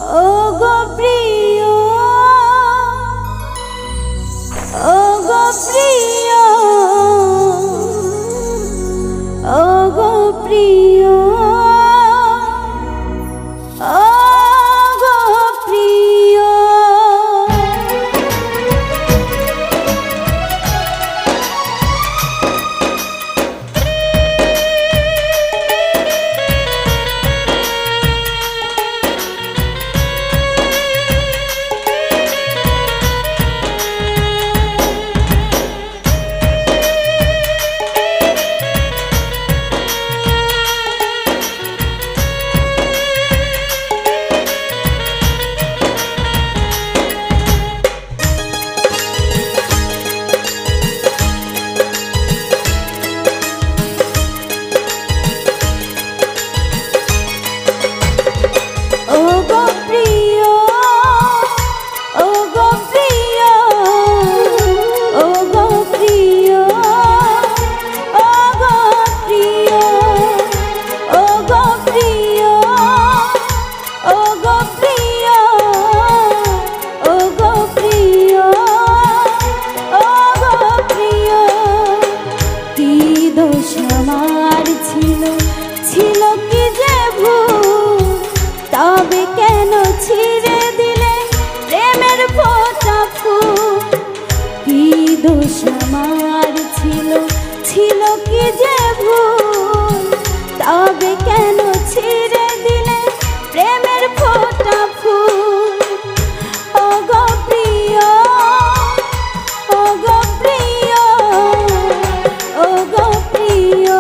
ও গো প্রিয়, ও গো প্রিয়, ও গো প্রিয়, ও গো প্রিয়। ছিল কি যে ভুল, তবে কেন ছিঁড়ে দিলে প্রেমের ফোঁটা ফুল? কি দোষ আমার ছিল, ছিল কি যে ভুল, তবে কেন ছিঁড়ে দিলে প্রেমের ফোঁটা ফুল? ও গো প্রিয়, ও গো প্রিয়, ও গো প্রিয়,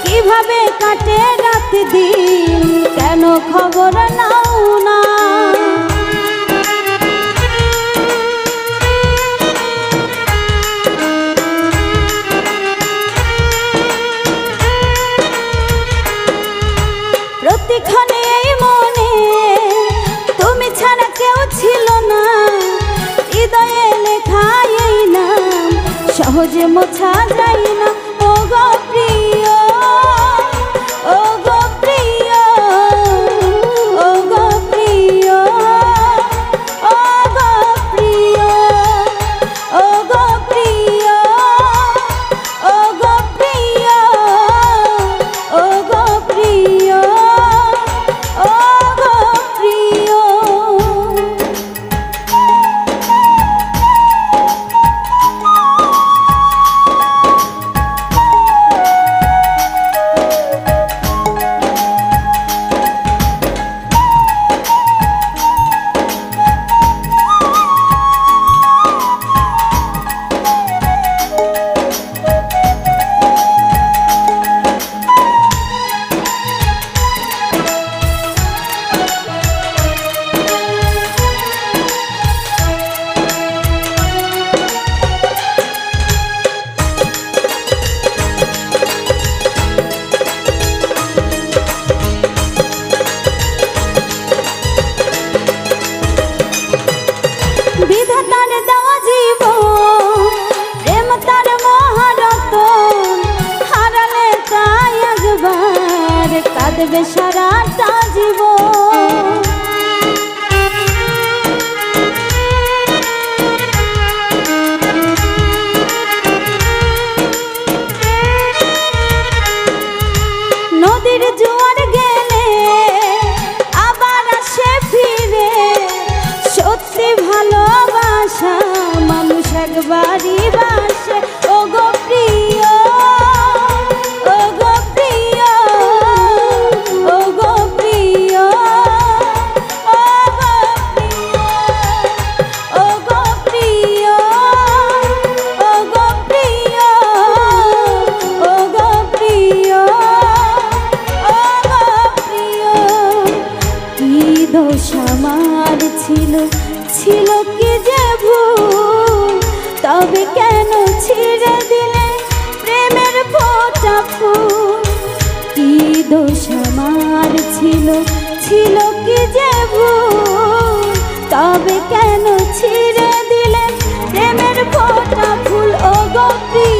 কিভাবে কাটে রাত দিন, কেন খবর নাও না? প্রতিক্ষণে এই মনে তুমি ছাড়া কেউ ছিল না, হৃদয়ে লেখা এই নাম সহজে মোছা যায় না। ও গো প্রিয়, ও গো প্রিয়, ও গো প্রিয়, ও গো প্রিয়, ও গো প্রিয়, ও গো প্রিয়, ও গো প্রিয়, ও গো প্রিয়। বিধাতার দেওয়া জীবন, প্রেম তার মহারতন, হারালে তাই একবার কাঁদবে সারাটা জীবন। দোষ আমার ছিল, ছিল কি যে ভুল, তবে কেন ছিঁড়ে দিলে প্রেমের ফোঁটা ফুল ও গো প্রিয়